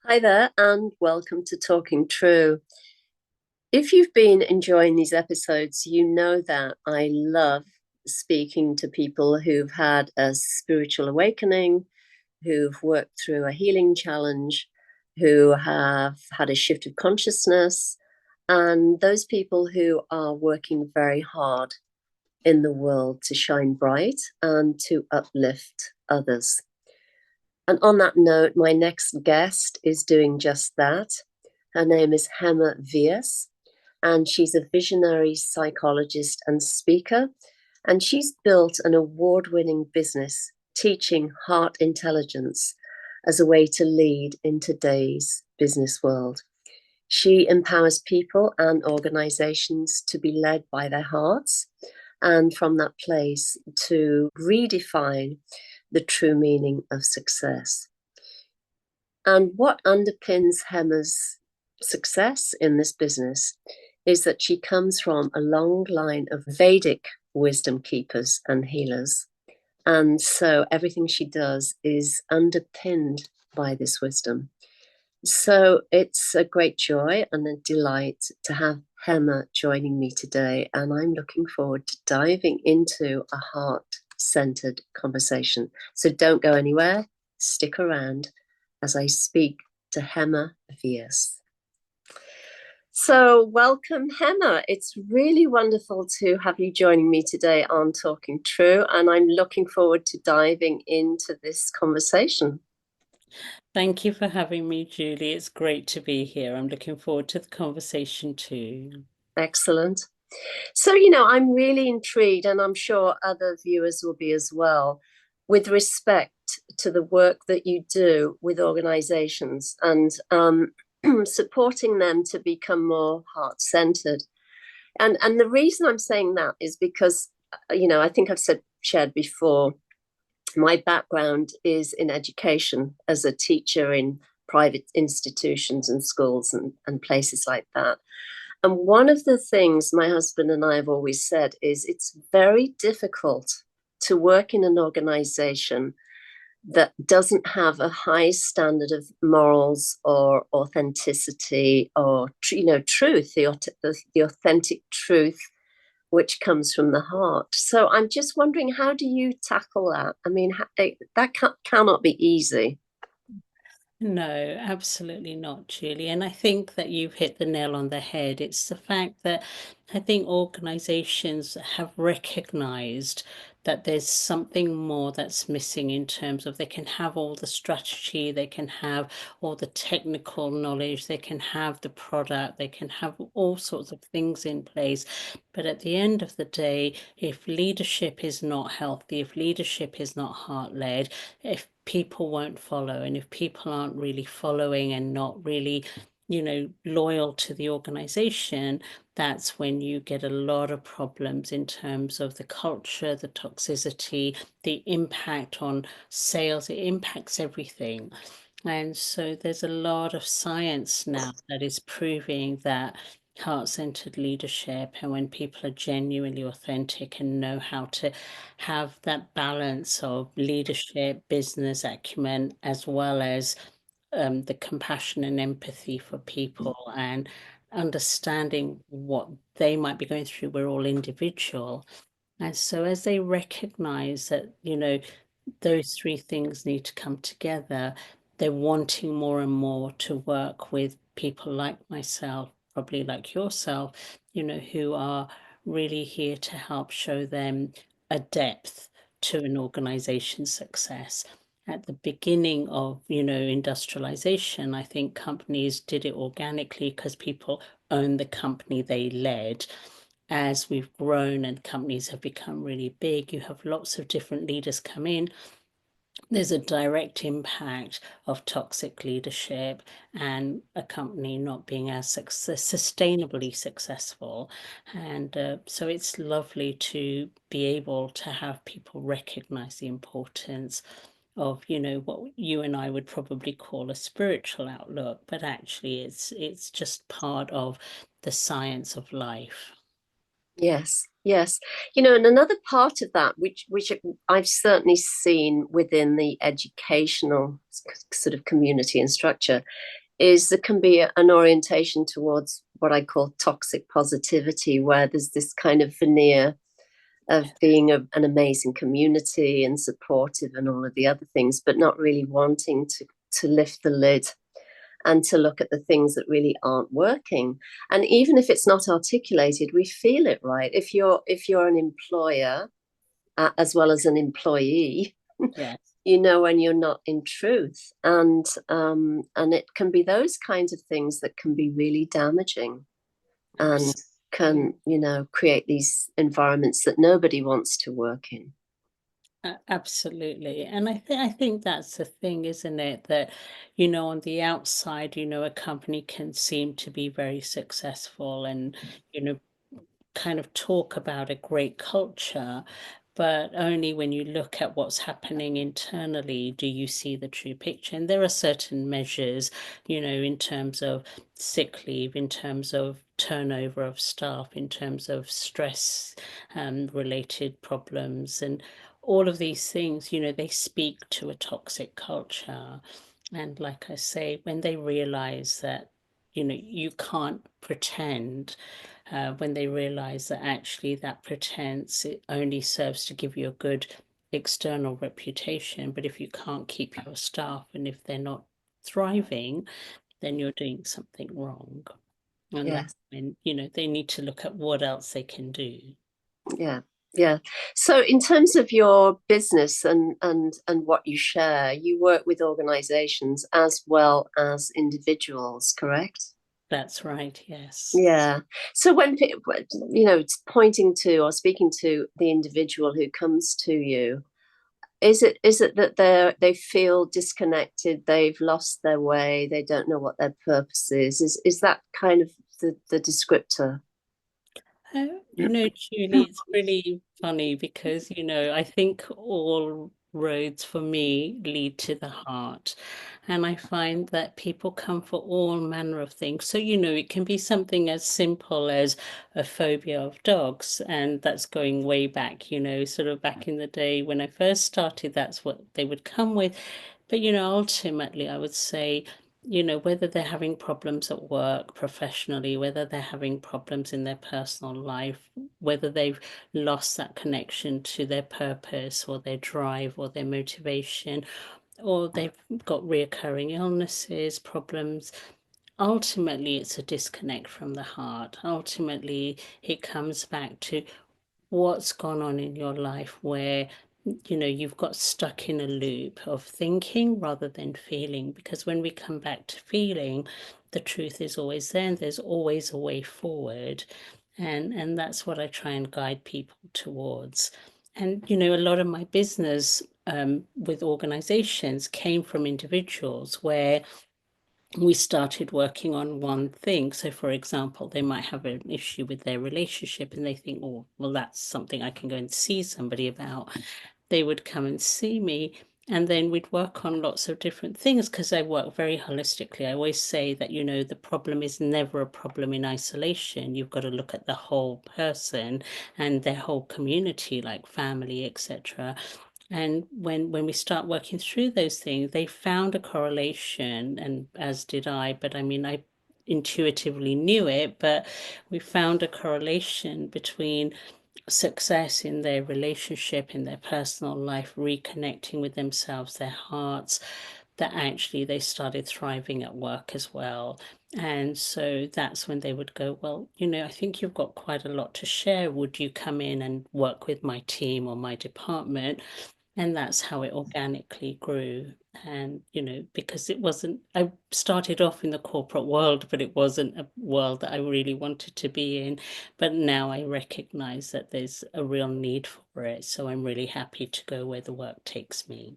Hi there, and welcome to Talking True. If you've been enjoying these episodes, you know that I love speaking to people who've had a spiritual awakening, who've worked through a healing challenge, who have had a shift of consciousness, and those people who are working very hard in the world to shine bright and to uplift others. And on that note, my next guest is doing just that. Her name is Hema Vyas, and she's a visionary psychologist and speaker. And she's built an award winning business teaching heart intelligence as a way to lead in today's business world. She empowers people and organizations to be led by their hearts, and from that place to redefine the true meaning of success. And what underpins Hema's success in this business is that she comes from a long line of Vedic wisdom keepers and healers. And so everything she does is underpinned by this wisdom. So it's a great joy and a delight to have Hema joining me today. And I'm looking forward to diving into a heart centered conversation. So don't go anywhere, stick around as I speak to Hema Vyas. So, welcome, Hema. It's really wonderful to have you joining me today on Talking True, and I'm looking forward to diving into this conversation. Thank you for having me, Julie. It's great to be here. I'm looking forward to the conversation too. Excellent. So, I'm really intrigued, and I'm sure other viewers will be as well, with respect to the work that you do with organizations and supporting them to become more heart centered. And the reason I'm saying that is because, I think I've shared before, my background is in education as a teacher in private institutions and schools and places like that. And one of the things my husband and I have always said is it's very difficult to work in an organization that doesn't have a high standard of morals or authenticity or truth, the authentic truth which comes from the heart. So I'm just wondering, how do you tackle that? I mean, that cannot be easy. No, absolutely not, Julie. And I think that you've hit the nail on the head. It's the fact that I think organizations have recognized that there's something more that's missing in terms of they can have all the strategy, they can have all the technical knowledge, they can have the product, they can have all sorts of things in place. But at the end of the day, if leadership is not healthy, if leadership is not heart-led, if people won't follow, and if people aren't really following and not really loyal to the organization, that's when you get a lot of problems in terms of the culture, the toxicity, the impact on sales. It impacts everything. And so there's a lot of science now that is proving that heart-centered leadership, and when people are genuinely authentic and know how to have that balance of leadership, business acumen, as well as the compassion and empathy for people and understanding what they might be going through. We're all individual. And so as they recognize that, those three things need to come together, they're wanting more and more to work with people like myself, probably like yourself, who are really here to help show them a depth to an organization's success. At the beginning of, industrialization, I think companies did it organically because people owned the company they led. As we've grown and companies have become really big, you have lots of different leaders come in. There's a direct impact of toxic leadership and a company not being as sustainably successful. And so it's lovely to be able to have people recognize the importance of, what you and I would probably call a spiritual outlook, but actually it's just part of the science of life. Yes, yes. And another part of that, which I've certainly seen within the educational sort of community and structure, is there can be an orientation towards what I call toxic positivity, where there's this kind of veneer of being an amazing community and supportive and all of the other things, but not really wanting to lift the lid and to look at the things that really aren't working. And even if it's not articulated, we feel it, right? If you're an employer as well as an employee, Yes, when you're not in truth, and it can be those kinds of things that can be really damaging and absolutely. can create these environments that nobody wants to work in. Absolutely. And I think that's the thing, isn't it? That, on the outside, a company can seem to be very successful and, you know, kind of talk about a great culture, but only when you look at what's happening internally do you see the true picture. And there are certain measures, in terms of sick leave, in terms of turnover of staff, in terms of stress related problems, and all of these things, they speak to a toxic culture. And like I say, when they realize that, you can't pretend, when they realize that actually that pretense, it only serves to give you a good external reputation. But if you can't keep your staff and if they're not thriving, then you're doing something wrong. And that's Yes. when, they need to look at what else they can do. Yeah. Yeah. So in terms of your business and what you share, you work with organizations as well as individuals, correct? That's right, yes. Yeah. So when it's pointing to or speaking to the individual who comes to you, is it that they feel disconnected, they've lost their way, they don't know what their purpose is? Is that kind of the descriptor? Julie, it's really funny because, I think all roads for me lead to the heart. And I find that people come for all manner of things. So, it can be something as simple as a phobia of dogs. And that's going way back, sort of back in the day when I first started, that's what they would come with. But, ultimately, I would say, whether they're having problems at work, professionally, whether they're having problems in their personal life, whether they've lost that connection to their purpose or their drive or their motivation, or they've got reoccurring illnesses, problems. Ultimately, it's a disconnect from the heart. Ultimately, it comes back to what's gone on in your life where you've got stuck in a loop of thinking rather than feeling, because when we come back to feeling, the truth is always there and there's always a way forward. And that's what I try and guide people towards. And a lot of my business with organizations came from individuals where we started working on one thing. So, for example, they might have an issue with their relationship and they think, oh, well, that's something I can go and see somebody about. They would come and see me. And then we'd work on lots of different things because I work very holistically. I always say that, the problem is never a problem in isolation. You've got to look at the whole person and their whole community, like family, etc. And when we start working through those things, they found a correlation, and as did I, but I mean, I intuitively knew it, but we found a correlation between success in their relationship, in their personal life, reconnecting with themselves, their hearts, that actually they started thriving at work as well. And so that's when they would go, well, I think you've got quite a lot to share. Would you come in and work with my team or my department? And that's how it organically grew. And, because it wasn't, I started off in the corporate world, but it wasn't a world that I really wanted to be in. But now I recognize that there's a real need for it. So I'm really happy to go where the work takes me.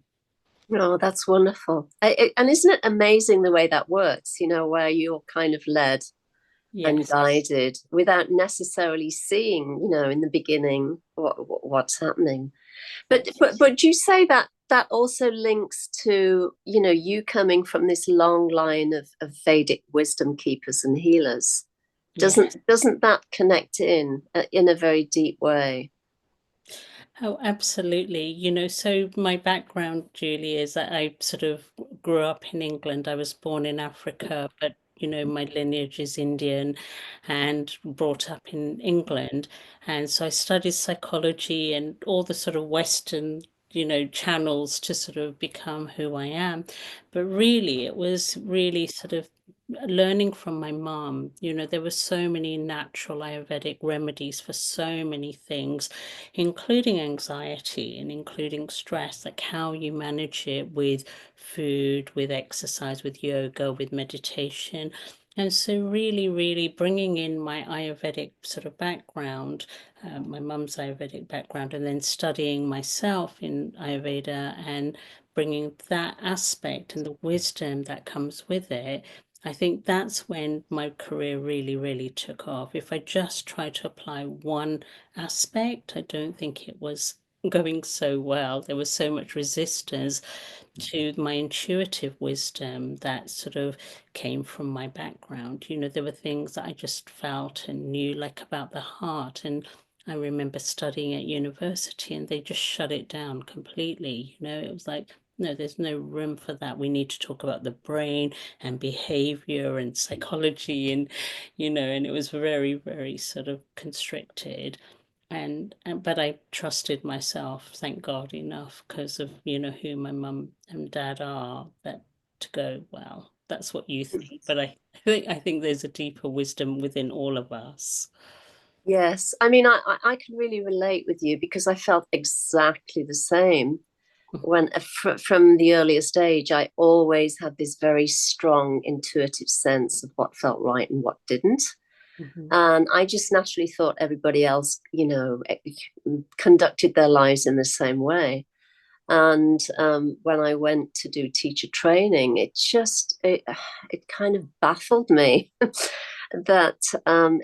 Oh, that's wonderful. And isn't it amazing the way that works, where you're kind of led and Yes. guided without necessarily seeing, in the beginning what's happening. But you say that that also links to, you coming from this long line of Vedic wisdom keepers and healers. Yeah. Doesn't that connect in a very deep way? Oh, absolutely. So my background, Julie, is that I sort of grew up in England. I was born in Africa, but my lineage is Indian and brought up in England. And so I studied psychology and all the sort of Western, channels to sort of become who I am. But really, it was really sort of learning from my mom. There were so many natural Ayurvedic remedies for so many things, including anxiety and including stress, like how you manage it with food, with exercise, with yoga, with meditation. And so, really, really bringing in my Ayurvedic sort of background, my mum's Ayurvedic background, and then studying myself in Ayurveda and bringing that aspect and the wisdom that comes with it. I think that's when my career really, really took off. If I just tried to apply one aspect, I don't think it was going so well. There was so much resistance to my intuitive wisdom that sort of came from my background. There were things that I just felt and knew, like about the heart. And I remember studying at university and they just shut it down completely. It was like, no, there's no room for that. We need to talk about the brain and behavior and psychology and it was very, very sort of constricted. And but I trusted myself, thank God, enough because of who my mum and dad are, that to go, well, that's what you think, but I think there's a deeper wisdom within all of us. Yes, I mean, I can really relate with you because I felt exactly the same when from the earliest age. I always had this very strong intuitive sense of what felt right and what didn't. Mhm. And I just naturally thought everybody else, conducted their lives in the same way. And when I went to do teacher training, it kind of baffled me that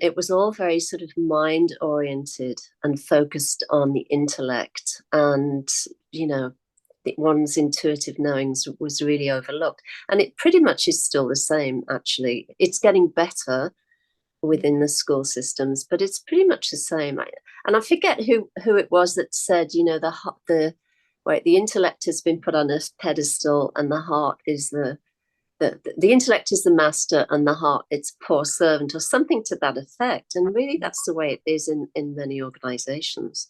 it was all very sort of mind oriented and focused on the intellect, and one's intuitive knowings was really overlooked. And it pretty much is still the same. Actually, it's getting better within the school systems, but it's pretty much the same. And I forget who it was that said, the intellect has been put on a pedestal, and the heart is the intellect is the master, and the heart its poor servant, or something to that effect. And really, that's the way it is in many organizations.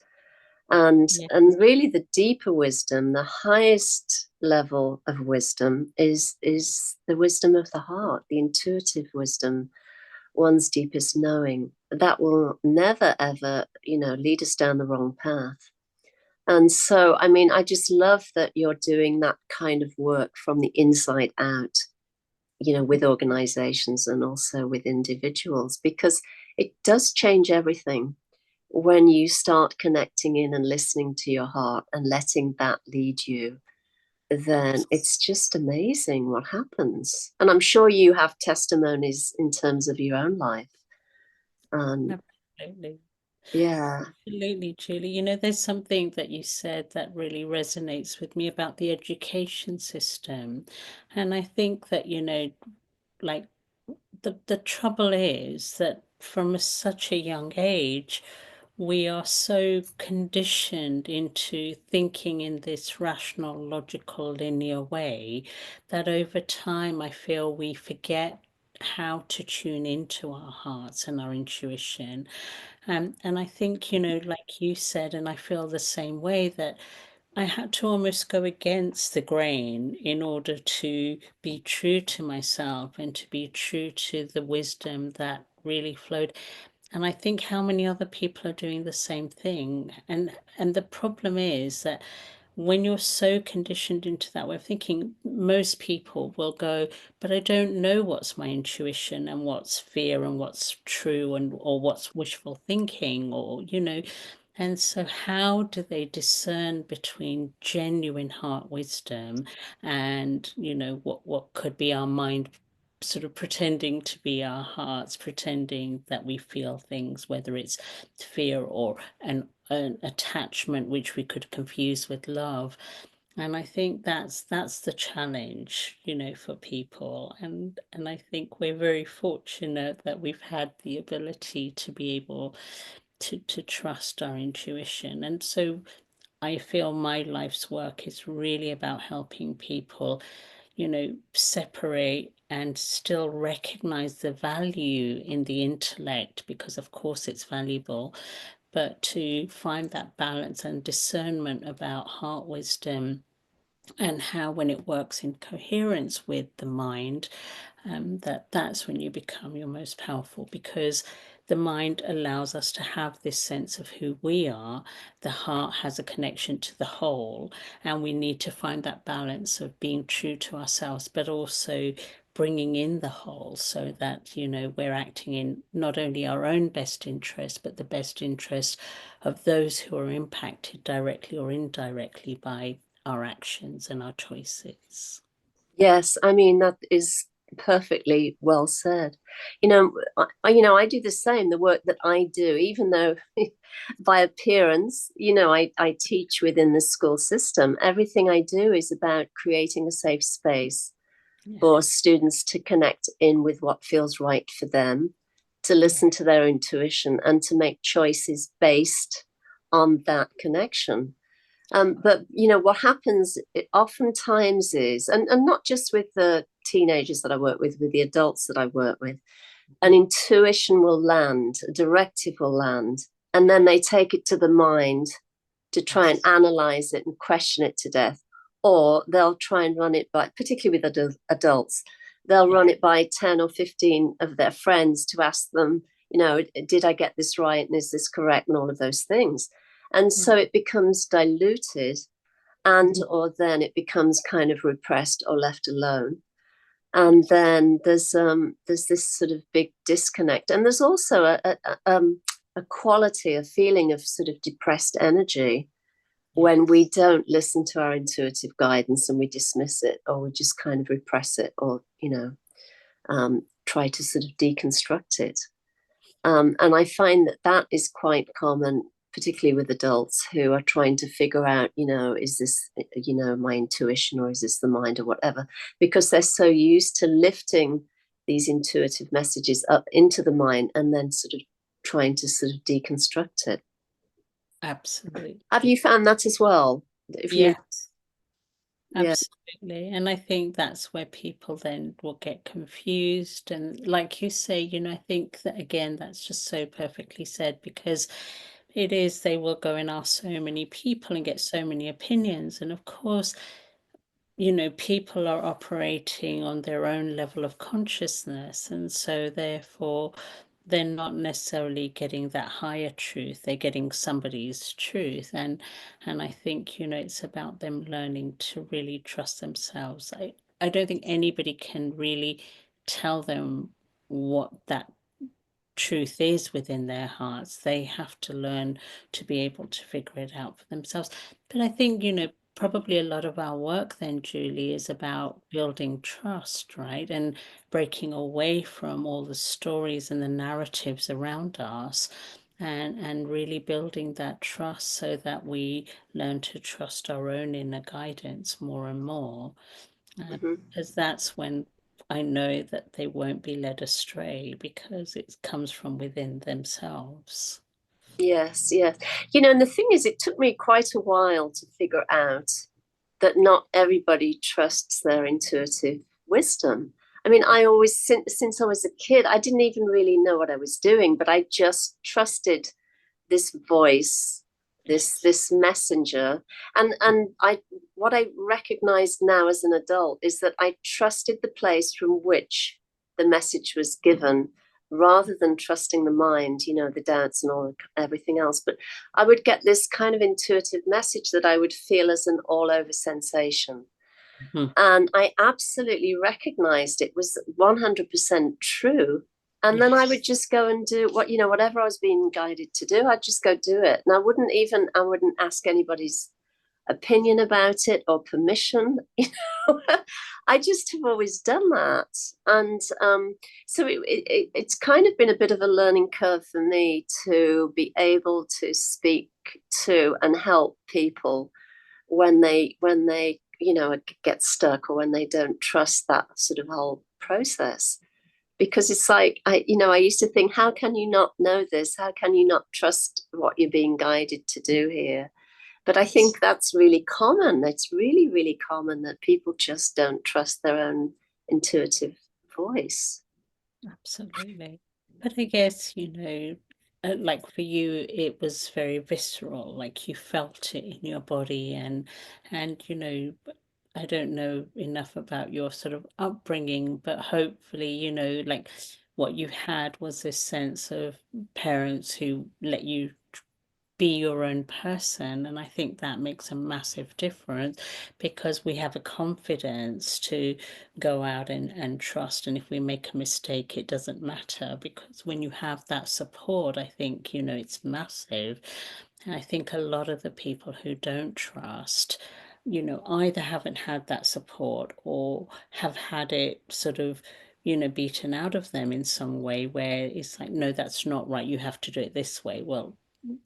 And Yeah. and really, the deeper wisdom, the highest level of wisdom, is the wisdom of the heart, the intuitive wisdom, one's deepest knowing. That will never ever, lead us down the wrong path. And so, I mean, I just love that you're doing that kind of work from the inside out, with organizations and also with individuals, because it does change everything when you start connecting in and listening to your heart and letting that lead you. Then it's just amazing what happens. And I'm sure you have testimonies in terms of your own life. Absolutely. Yeah. Absolutely, Julie. There's something that you said that really resonates with me about the education system. And I think that, like the trouble is that from such a young age, we are so conditioned into thinking in this rational, logical, linear way that over time I feel we forget how to tune into our hearts and our intuition. And I think, like you said, and I feel the same way, that I had to almost go against the grain in order to be true to myself and to be true to the wisdom that really flowed. And I think how many other people are doing the same thing. And the problem is that when you're so conditioned into that way of thinking, most people will go, but I don't know what's my intuition and what's fear and what's true and or what's wishful thinking or. And so how do they discern between genuine heart wisdom and, what could be our mind sort of pretending to be our hearts, pretending that we feel things, whether it's fear or an attachment, which we could confuse with love. And I think that's the challenge, for people. And I think we're very fortunate that we've had the ability to be able to trust our intuition. And so I feel my life's work is really about helping people, separate and still recognize the value in the intellect, because of course it's valuable, but to find that balance and discernment about heart wisdom, and how when it works in coherence with the mind, that's when you become your most powerful, because the mind allows us to have this sense of who we are. The heart has a connection to the whole, and we need to find that balance of being true to ourselves, but also bringing in the whole, so that we're acting in not only our own best interest, but the best interest of those who are impacted directly or indirectly by our actions and our choices. Yes, I mean, that is perfectly well said. I do the same, the work that I do, even though by appearance, I teach within the school system. Everything I do is about creating a safe space Yeah, for students to connect in with what feels right for them, to yeah, listen to their intuition, and to make choices based on that connection. But what happens oftentimes is, and not just with the teenagers that I work with the adults that I work with, an intuition will land, a directive will land, and then they take it to the mind to try and yes, analyze it and question it to death. Or they'll try and run it by, particularly with adults, they'll yeah, run it by 10 or 15 of their friends to ask them, did I get this right? And is this correct? And all of those things. And yeah, so it becomes diluted, and mhm, or then it becomes kind of repressed or left alone. And then there's this sort of big disconnect. And there's also a quality, a feeling of sort of depressed energy when we yes, don't listen to our intuitive guidance, and we dismiss it, or we just kind of repress it, or try to sort of deconstruct it. And I find that that is quite common, particularly with adults who are trying to figure out, is this, my intuition, or is this the mind, or whatever, because they're so used to lifting these intuitive messages up into the mind and then sort of trying to sort of deconstruct it. Have absolutely. you found that as well? If you, Yeah, yeah. absolutely. And I think that's where people then will get confused. And like you say, I think that again, that's just so perfectly said, because it is, they will go and ask so many people and get so many opinions. And of course, people are operating on their own level of consciousness. And so therefore, they're not necessarily getting that higher truth. They're getting somebody's truth. And I think, it's about them learning to really trust themselves. I don't think anybody can really tell them what that truth is within their hearts. They have to learn to be able to figure it out for themselves. But I think, probably a lot of our work then, Julie, is about building trust, right? And breaking away from all the stories and the narratives around us, and really building that trust, so that we learn to trust our own inner guidance more and more. Mhm. Because that's when I know that they won't be led astray, because it comes from within themselves. Yes, yes. And the thing is, it took me quite a while to figure out that not everybody trusts their intuitive wisdom. I mean, I always, since I was a kid, I didn't even really know what I was doing, but I just trusted this voice, this Yes. this messenger. And I what I recognized now as an adult is that I trusted the place from which the message was given, rather than trusting the mind, the doubts and everything else. But I would get this kind of intuitive message that I would feel as an all over sensation, Mhm. and I absolutely recognized it was 100% true. And then I would Yes. just go and do whatever I was being guided to do, I'd just go do it. And I wouldn't ask anybody's opinion about it or permission. I just have always done that. And so it's kind of been a bit of a learning curve for me to be able to speak to and help people get stuck, or when they don't trust that sort of whole process. Because it's like, I used to think, how can you not know this? How can you not trust what you're being guided to do here? But I think that's really common. It's really, really common that people just don't trust their own intuitive voice. Absolutely. But I guess, like for you, it was very visceral, like you felt it in your body and, I don't know enough about your sort of upbringing, but hopefully, like what you had was this sense of parents who let you be your own person. And I think that makes a massive difference because we have a confidence to go out and trust. And if we make a mistake, it doesn't matter, because when you have that support, I think, it's massive. And I think a lot of the people who don't trust, either haven't had that support or have had it sort of, beaten out of them in some way where it's like, no, that's not right. You have to do it this way. Well,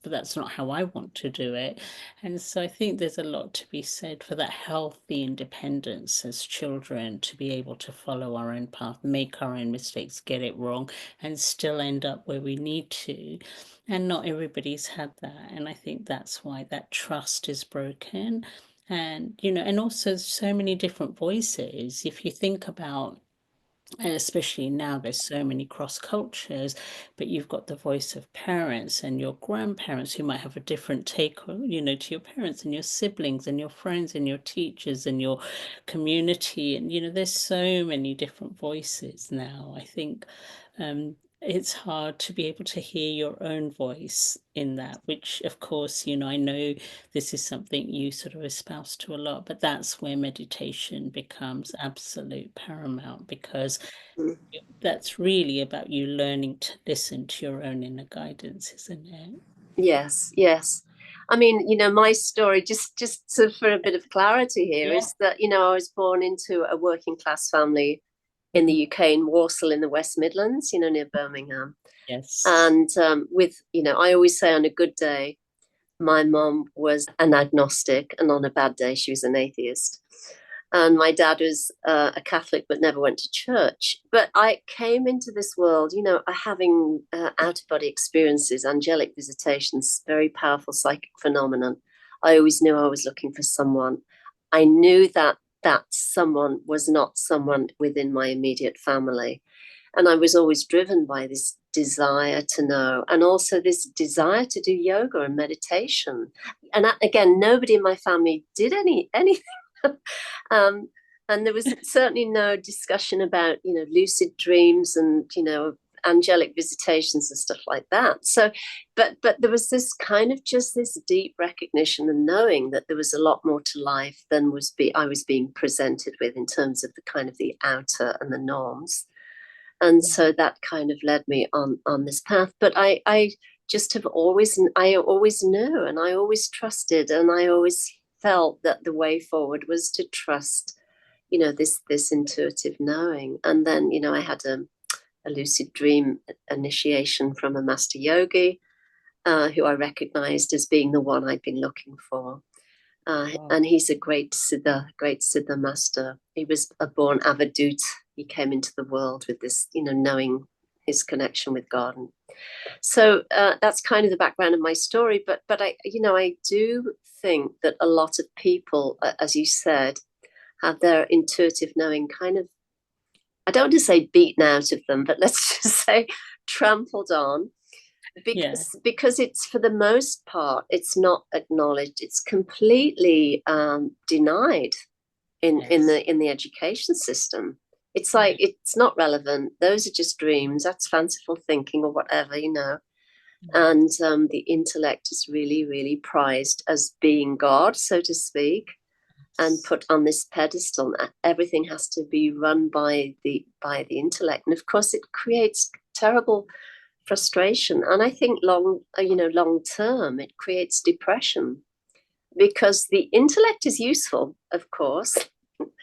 but that's not how I want to do it. And so I think there's a lot to be said for that healthy independence as children, to be able to follow our own path, make our own mistakes, get it wrong, and still end up where we need to. And not everybody's had that. And I think that's why that trust is broken. And, and also so many different voices. If you think about, and especially now there's so many cross cultures, but you've got the voice of parents and your grandparents who might have a different take on, to your parents and your siblings and your friends and your teachers and your community. And, there's so many different voices now. I think it's hard to be able to hear your own voice in that, which of course, I know this is something you sort of espouse to a lot, but that's where meditation becomes absolute paramount, because Mm. that's really about you learning to listen to your own inner guidance, isn't it? Yes, yes. I mean, my story, just for a bit of clarity here, Yeah. is that, I was born into a working class family in the Mhm. UK, in Walsall in the West Midlands, near Birmingham. Yes. And I always say on a good day, my mom was an agnostic, and on a bad day, she was an atheist. And my dad was a Catholic but never went to church. But I came into this world, having out of body experiences, angelic visitations, very powerful psychic phenomenon. I always knew I was looking for someone. I knew that someone was not someone within my immediate family. And I was always driven by this desire to know, and also this desire to do yoga and meditation. And again, nobody in my family did anything. um, and there was certainly no discussion about, lucid dreams and, angelic visitations and stuff like that. So, but there was this kind of just this deep recognition and knowing that there was a lot more to life than I was being presented with in terms of the kind of the outer and the norms. And Yeah. so that kind of led me on this path. But I just I always knew, and I always trusted, and I always felt that the way forward was to trust, this intuitive knowing. And then, I had a lucid dream initiation from a master yogi, who I recognized as being the one I'd been looking for. Wow. And he's a great Siddha master. He was a born avadut. He came into the world with this, knowing his connection with God. And so that's kind of the background of my story. But I do think that a lot of people, as you said, have their intuitive knowing kind of, I don't want to say beaten out of them, but let's just say trampled on, Yeah. because it's, for the most part, it's not acknowledged. It's completely denied Yes. in the education system. It's Yeah. like, it's not relevant. Those are just dreams. That's fanciful thinking or whatever. And the intellect is really, really prized as being God, so to speak, and Yes. put on this pedestal. Everything has to be run by the intellect, and of course, it creates terrible frustration. And I think long term, it creates depression, because the intellect is useful, of course.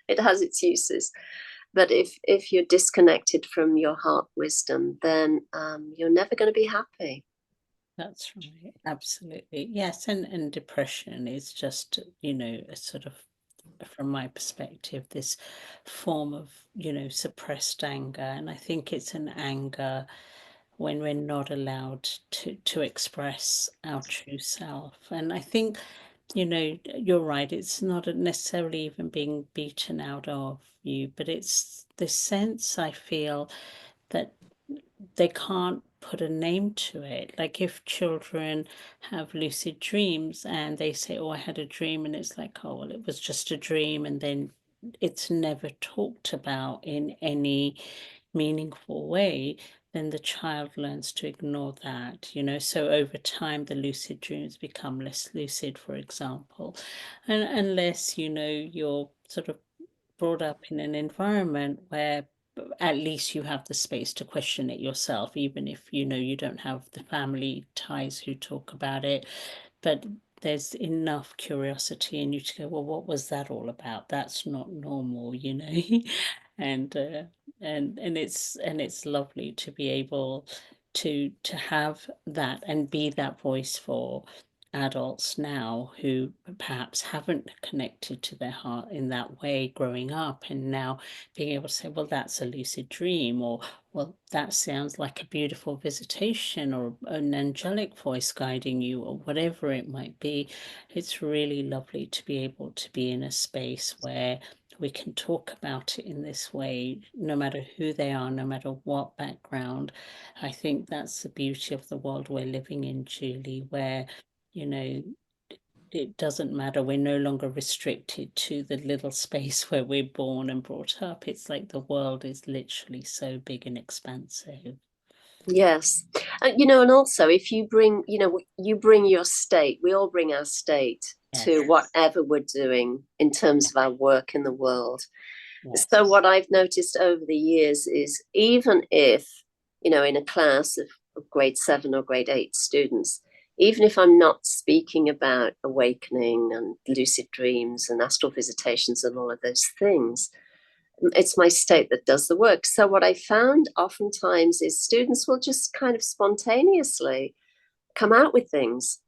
It has its uses. But if you're disconnected from your heart wisdom, then you're never going to be happy. That's right. Absolutely. Yes. And depression is just, a sort of, from my perspective, this form of, suppressed anger. And I think it's an anger when we're not allowed to express our true self. And I think, you're right, it's not necessarily even being beaten out of you, but it's the sense I feel that they can't put a name to it. Like if children have lucid dreams and they say, "Oh, I had a dream," and it's like, "Oh, well, it was just a dream," and then it's never talked about in any meaningful way, then the child learns to ignore that, So over time, the lucid dreams become less lucid, for example. And unless, you're sort of brought up in an environment where at least you have the space to question it yourself, even if you don't have the family ties who talk about it. But there's enough curiosity in you to go, well, what was that all about? That's not normal. and and it's lovely to be able to have that and be that voice for adults now who perhaps haven't connected to their heart in that way growing up, and now being able to say, well, that's a lucid dream, or well, that sounds like a beautiful visitation, or an angelic voice guiding you, or whatever it might be. It's really lovely to be able to be in a space where we can talk about it in this way, no matter who they are, no matter what background. I think that's the beauty of the world we're living in, Julie, where you know, it doesn't matter. We're no longer restricted to the little space where we're born and brought up. It's like the world is literally so big and expansive. Yes. And also if you bring, you bring your state, we all bring our state to Yes, whatever we're doing in terms of our work in the world. So yes, what I've noticed over the years is even if, in a class of grade 7 or grade 8 students, even if I'm not speaking about awakening and lucid dreams and astral visitations and all of those things, it's my state that does the work. So what I found oftentimes is students will just kind of spontaneously come out with things.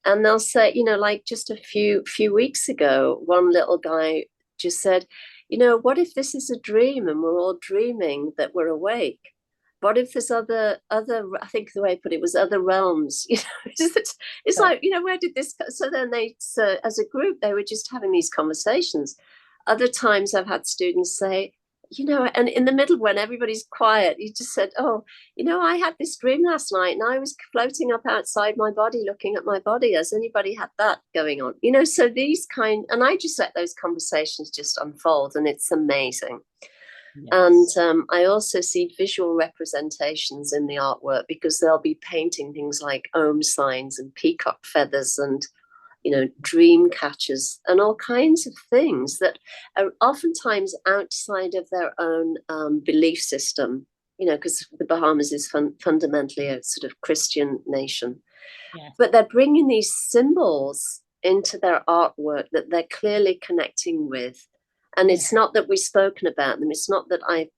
And they'll say, like just a few weeks ago, one little guy just said, what if this is a dream and we're all dreaming that we're awake? What if there's other? I think the way I put it was other realms. It's but like, where did this? So then as a group, they were just having these conversations. Other times, I've had students say, and in the middle when everybody's quiet, you just said, "Oh, I had this dream last night and I was floating up outside my body, looking at my body. Has anybody had that going on?" So and I just let those conversations just unfold, and it's amazing. And yes, I also see visual representations in the artwork because they'll be painting things like Om signs and peacock feathers and dream catchers and all kinds of things that are oftentimes outside of their own belief system, because the Bahamas is fundamentally a sort of Christian nation. yes, But they're bringing these symbols into their artwork that they're clearly connecting with. And yeah, it's not that we've spoken about them. It's not that I,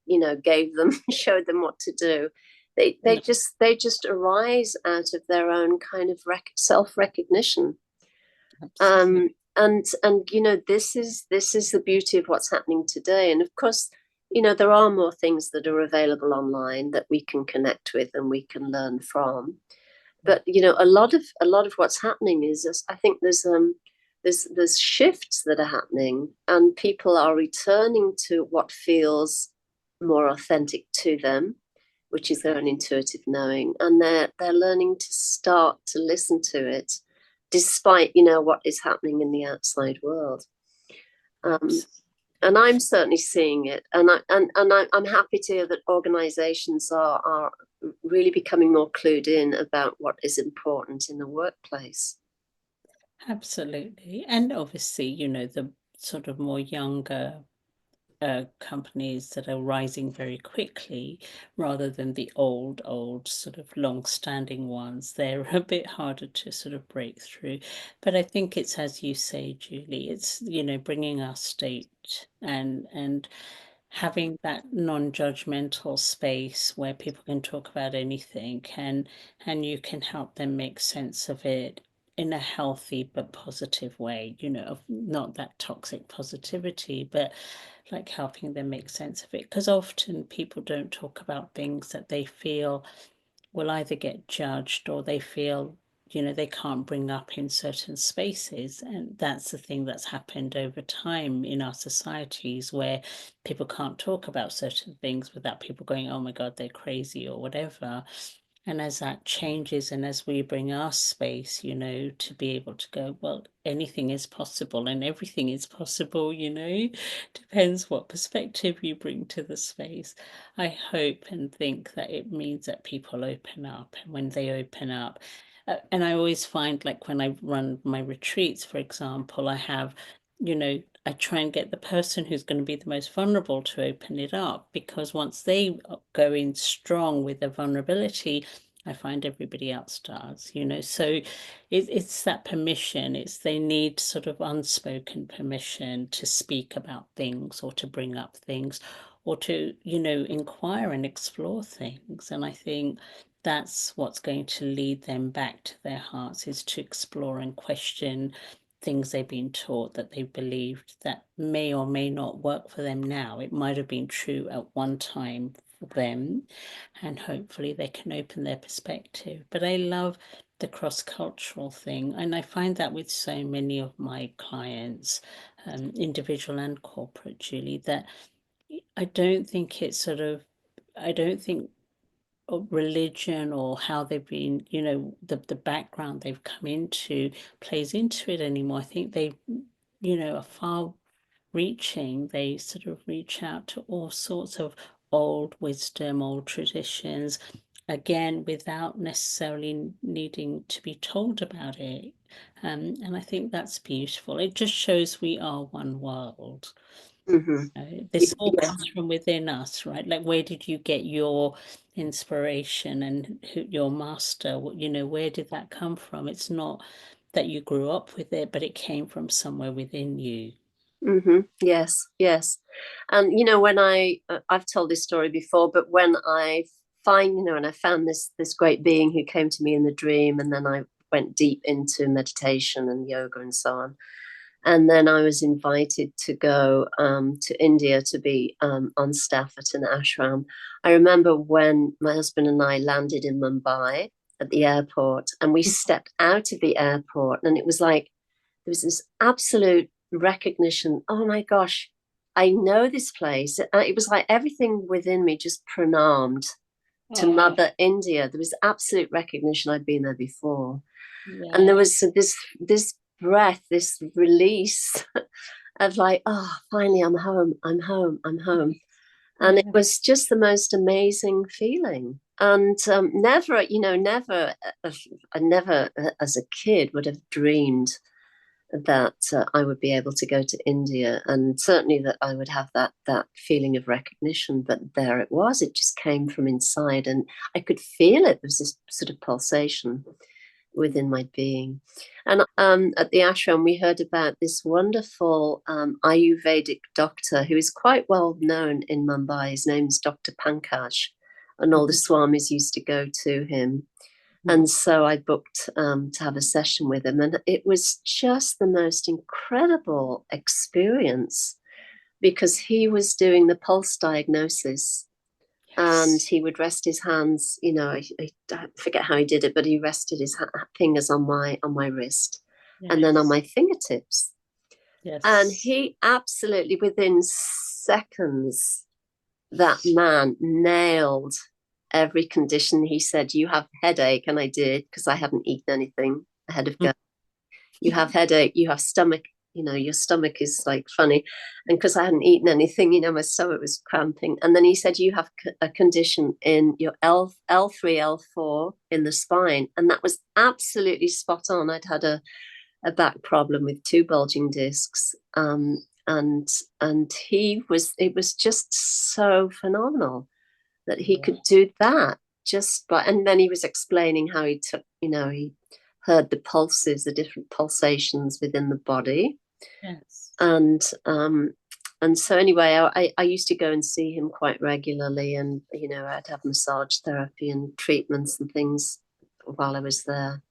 gave them, showed them what to do. They, they no, just they just arise out of their own kind of self recognition. absolutely. And this is the beauty of what's happening today. And of course, there are more things that are available online that we can connect with and we can learn from. Yeah, But a lot of what's happening is I think there's shifts that are happening, and people are returning to what feels more authentic to them, which is their own intuitive knowing, and they're learning to start to listen to it despite what is happening in the outside world. um, absolutely. and I'm certainly seeing it, and I'm happy to hear that organizations are really becoming more clued in about what is important in the workplace. Absolutely. And obviously, the sort of more younger companies that are rising very quickly rather than the old sort of long-standing ones. They're a bit harder to sort of break through. But I think it's, as you say, Julie, it's, bringing our state and having that non-judgmental space where people can talk about anything, and you can help them make sense of it in a healthy but positive way, not that toxic positivity, but like helping them make sense of it. Because often people don't talk about things that they feel will either get judged, or they feel they can't bring up in certain spaces. And that's the thing that's happened over time in our societies, where people can't talk about certain things without people going, oh my God, they're crazy or whatever. And as that changes, and as we bring our space, to be able to go, well, anything is possible and everything is possible, depends what perspective you bring to the space. I hope and think that it means that people open up. And when they open up, and I always find, like when I run my retreats, for example, I try and get the person who's going to be the most vulnerable to open it up, because once they go in strong with their vulnerability, I find everybody else does, So it's that permission. They need sort of unspoken permission to speak about things, or to bring up things, or to, inquire and explore things. And I think that's what's going to lead them back to their hearts, is to explore and question things they've been taught, that they believed, that may or may not work for them now. It might have been true at one time for them, and hopefully they can open their perspective. But I love the cross-cultural thing, and I find that with so many of my clients, individual and corporate, Julie, that I don't think it's sort of, I don't think religion or how they've been, the background they've come into plays into it anymore. I think they, are far reaching. They sort of reach out to all sorts of old wisdom, old traditions, again, without necessarily needing to be told about it. And I think that's beautiful. It just shows we are one world. This all Yeah. comes from within us, right? Like, where did you get your inspiration, and your master? Where did that come from? It's not that you grew up with it, but it came from somewhere within you. Yes, yes. And when I've told this story before, but when I and I found this great being who came to me in the dream, and then I went deep into meditation and yoga and so on. And then I was invited to go to India to be on staff at an ashram. I remember when my husband and I landed in Mumbai at the airport, and we stepped out of the airport, and it was like there was this absolute recognition. Oh my gosh, I know this place. It was like everything within me just pranammed to Oh, Mother India. There was absolute recognition I'd been there before, and there yeah. was this breath, this release of like, oh, finally I'm home, I'm home, I'm home. And it Yeah. was just the most amazing feeling. And never, I never, as a kid, would have dreamed that I would be able to go to India, and certainly that I would have that feeling of recognition. But there it was; it just came from inside, and I could feel it. There was this sort of pulsation within my being. And at the ashram, we heard about this wonderful Ayurvedic doctor who is quite well known in Mumbai. His name's Dr. Pankaj, and all the swamis used to go to him. And so I booked to have a session with him. And it was just the most incredible experience, because he was doing the pulse diagnosis, and Yes. he would rest his hands. I forget how he did it, but he rested his fingers on my wrist, and then on Yes. my fingertips. And Yes. he absolutely, within seconds, that man nailed every condition. He said, "You have headache," and I did, because I hadn't eaten anything ahead of going. You have headache, you have stomach, your stomach is like funny. And because I hadn't eaten anything, my stomach was cramping. And then he said, you have a condition in your L3, L4 in the spine. And that was absolutely spot on. I'd had a back problem with two bulging discs. And it was just so phenomenal that he could do that just by, and then he was explaining how he took, he heard the pulses, the different pulsations within the body, Yes. and um, And so anyway, I used to go and see him quite regularly, and I'd have massage therapy and treatments and things while I was there.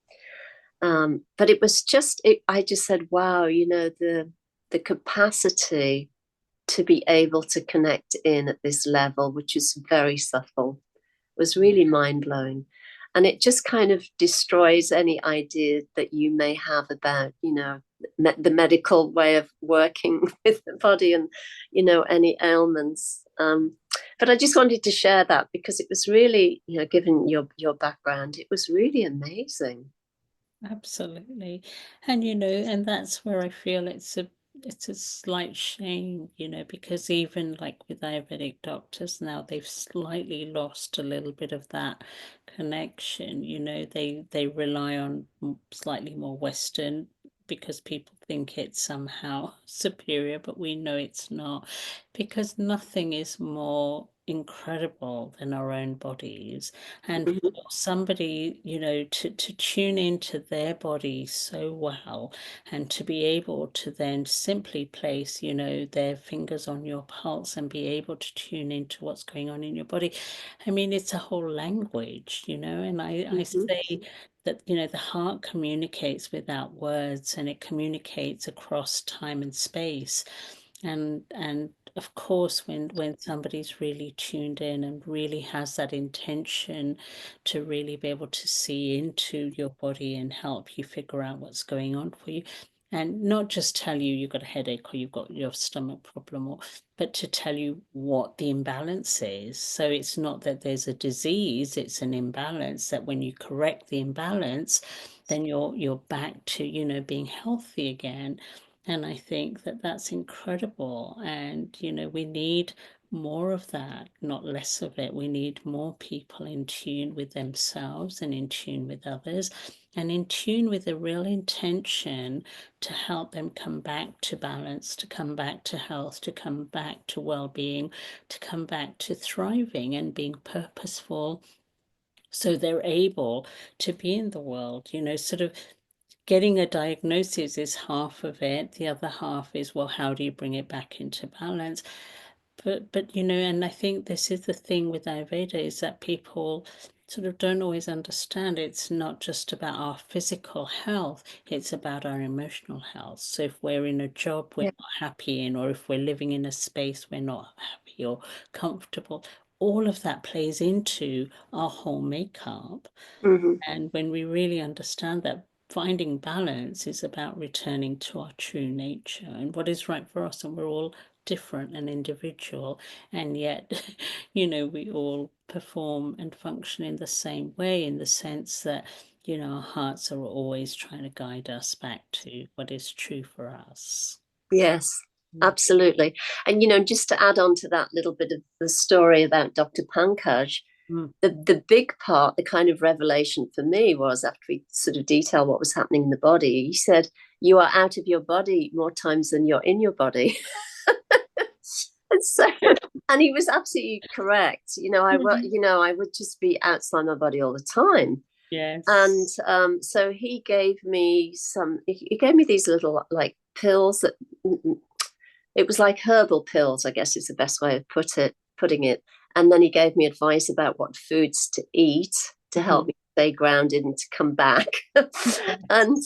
But it was just, I just said, wow, the capacity to be able to connect in at this level, which is very subtle, was really mind-blowing. And it just kind of destroys any idea that you may have about, the medical way of working with the body and, any ailments. But I just wanted to share that because it was really, given your background, it was really amazing. Absolutely. And and that's where I feel it's a slight shame, because even like with Ayurvedic doctors now, they've slightly lost a little bit of that connection. They rely on slightly more Western because people think it's somehow superior, but we know it's not, because nothing is more incredible than our own bodies. And for Mhm. somebody, to tune into their body so well, and to be able to then simply place, their fingers on your pulse and be able to tune into what's going on in your body. I mean, it's a whole language, and I Mhm. say that, the heart communicates without words, and it communicates across time and space. And of course, when somebody's really tuned in and really has that intention to really be able to see into your body and help you figure out what's going on for you, and not just tell you you've got a headache or you've got your stomach problem, but to tell you what the imbalance is. So it's not that there's a disease, it's an imbalance, that when you correct the imbalance, then you're back to, being healthy again. And I think that that's incredible. And, we need more of that, not less of it. We need more people in tune with themselves and in tune with others, and in tune with a real intention to help them come back to balance, to come back to health, to come back to well-being, to come back to thriving and being purposeful. So they're able to be in the world, sort of getting a diagnosis is half of it. The other half is, well, how do you bring it back into balance? But and I think this is the thing with Ayurveda, is that people sort of don't always understand. It's not just about our physical health, it's about our emotional health. So if we're in a job we're Yeah. not happy in, or if we're living in a space we're not happy or comfortable, all of that plays into our whole makeup. Mhm. And when we really understand that, finding balance is about returning to our true nature and what is right for us. And we're all different and individual. And yet, we all perform and function in the same way, in the sense that, our hearts are always trying to guide us back to what is true for us. Yes, Mm. absolutely. And just to add on to that little bit of the story about Dr. Pankaj, Mm. the big part, the kind of revelation for me was after we sort of detail what was happening in the body, he said, you are out of your body more times than you're in your body. and so, and he was absolutely correct. I would just be outside my body all the time. And Yes. so he gave me he gave me these little like pills that it was like herbal pills, I guess is the best way of putting it. And then he gave me advice about what foods to eat to help Mhm. me stay grounded and to come back. and,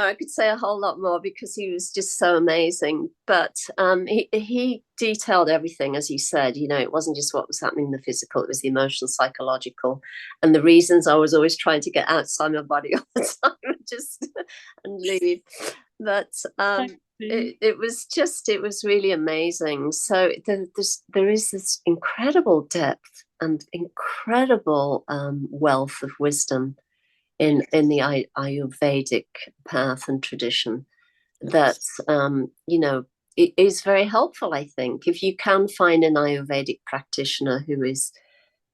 I could say a whole lot more because he was just so amazing. But he detailed everything, as you said. It wasn't just what was happening in the physical; it was the emotional, psychological, and the reasons I was always trying to get outside my body all the time and just and leave. But Exactly. it was really amazing. So there is this incredible depth and incredible wealth of wisdom Yeah. in the Ayurvedic path and tradition that Yes. it is very helpful. I think if you can find an Ayurvedic practitioner who is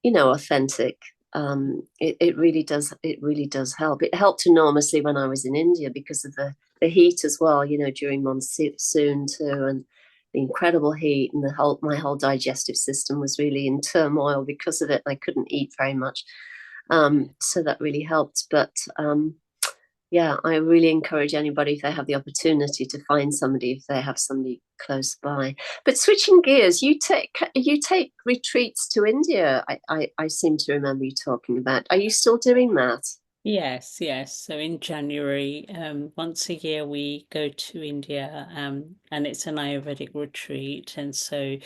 authentic, it really does help. It helped enormously when I was in India because of the heat as well, during monsoon too, and the incredible heat, and my whole digestive system was really in turmoil because of it. I couldn't eat very much, so that really helped. But Yeah, I really encourage anybody, if they have the opportunity, to find somebody, if they have somebody close by. But switching gears, you take retreats to India. I seem to remember you talking about. Are you still doing that? Yes, yes. So in January, once a year we go to India, and it's an Ayurvedic retreat, and so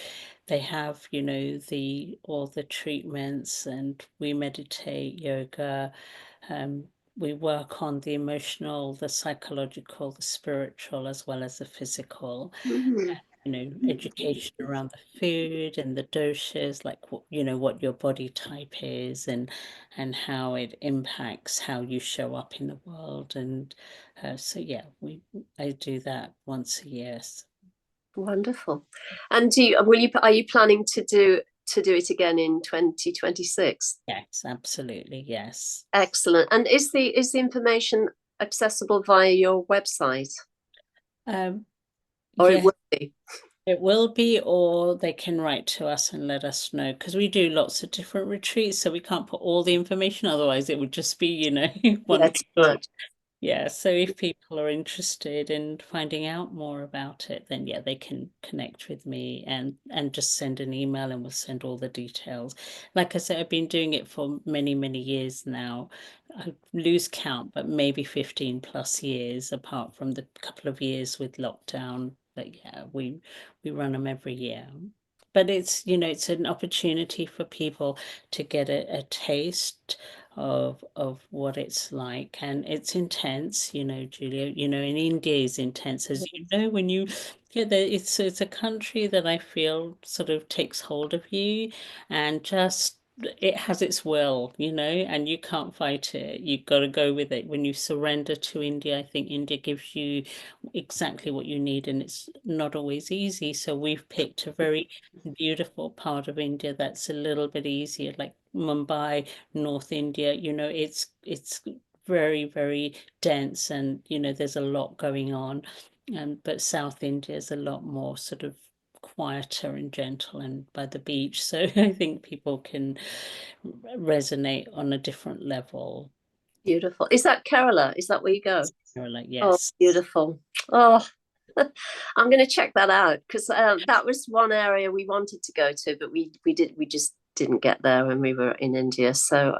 they have, the all the treatments, and we meditate, yoga, um, we work on the emotional, the psychological, the spiritual, as well as the physical. Mm-hmm. Education around the food and the doshas, like what your body type is, and how it impacts how you show up in the world. And so yeah, I do that once a year. Wonderful. And are you planning to do it again in 2026? Yes, absolutely, yes. Excellent. And is the information accessible via your website? Um, Or it yes, will be? it will be, or they can write to us and let us know, because we do lots of different retreats, so we can't put all the information, otherwise it would just be, one Yeah, big too book. much. Yeah, so if people are interested in finding out more about it, then yeah, they can connect with me and just send an email, and we'll send all the details. Like I said, I've been doing it for many, many years now. I lose count, but maybe 15 plus years, apart from the couple of years with lockdown. But yeah, we run them every year. But it's an opportunity for people to get a taste of what it's like, and it's intense, Julia. In India is intense, as you know, when you get there. It's a country that I feel sort of takes hold of you, and just it has its will, and you can't fight it. You've got to go with it. When you surrender to India, I think India gives you exactly what you need, and it's not always easy. So we've picked a very beautiful part of India that's a little bit easier, like Mumbai, North India. It's very, very dense, and there's a lot going on. But South India is a lot more sort of quieter and gentle and by the beach. So I think people can resonate on a different level. Beautiful. Is that Kerala? Is that where you go? Like, Oh, yes. beautiful. Oh, I'm going to check that out, because that was one area we wanted to go to, but we just didn't get there when we were in India. So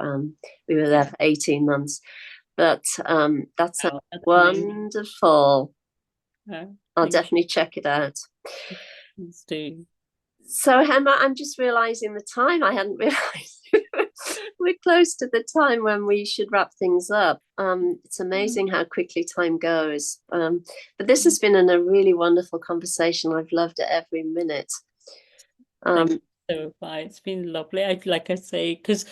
we were there for 18 months. But that sounds Wow, that's amazing. wonderful. I'll Thank definitely check it out. you. Please do. So, Hema, I'm just realizing the time. I hadn't realized we're close to the time when we should wrap things up. It's amazing how quickly time goes. But this has been a really wonderful conversation. I've loved it every minute. Thank Um, you so much. It's been lovely. Like I say, because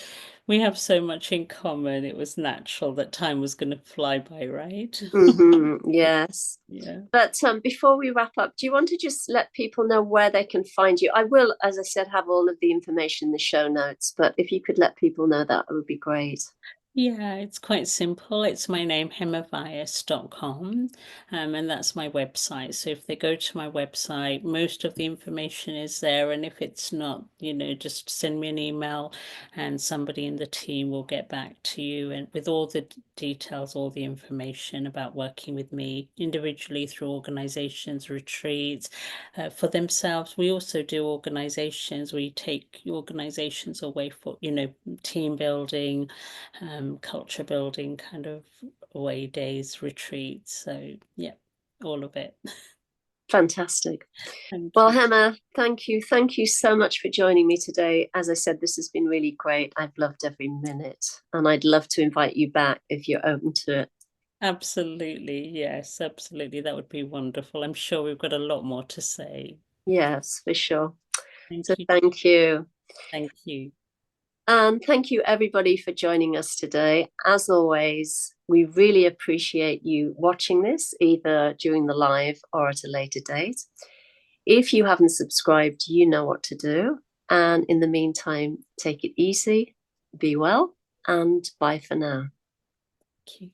we have so much in common, it was natural that time was going to fly by, right? yes. Yeah. But before we wrap up, do you want to just let people know where they can find you? I will, as I said, have all of the information in the show notes, but if you could let people know that, it would be great. Yeah, it's quite simple. It's my name, hemavyas.com, and that's my website. So if they go to my website, most of the information is there. And if it's not, just send me an email, and somebody in the team will get back to you and with all the details, all the information about working with me individually through organizations, retreats, for themselves. We also do organizations. We take organizations away for, team building, culture building kind of away days, retreats. So yeah, all of it. Fantastic. Thank Well, you. Hema, thank you. Thank you so much for joining me today. As I said, this has been really great. I've loved every minute, and I'd love to invite you back if you're open to it. Absolutely. Yes, absolutely. That would be wonderful. I'm sure we've got a lot more to say. Yes, for sure. So Thank you. thank you. Thank you. And thank you, everybody, for joining us today. As always, we really appreciate you watching this, either during the live or at a later date. If you haven't subscribed, you know what to do. And in the meantime, take it easy, be well, and bye for now. Thank you.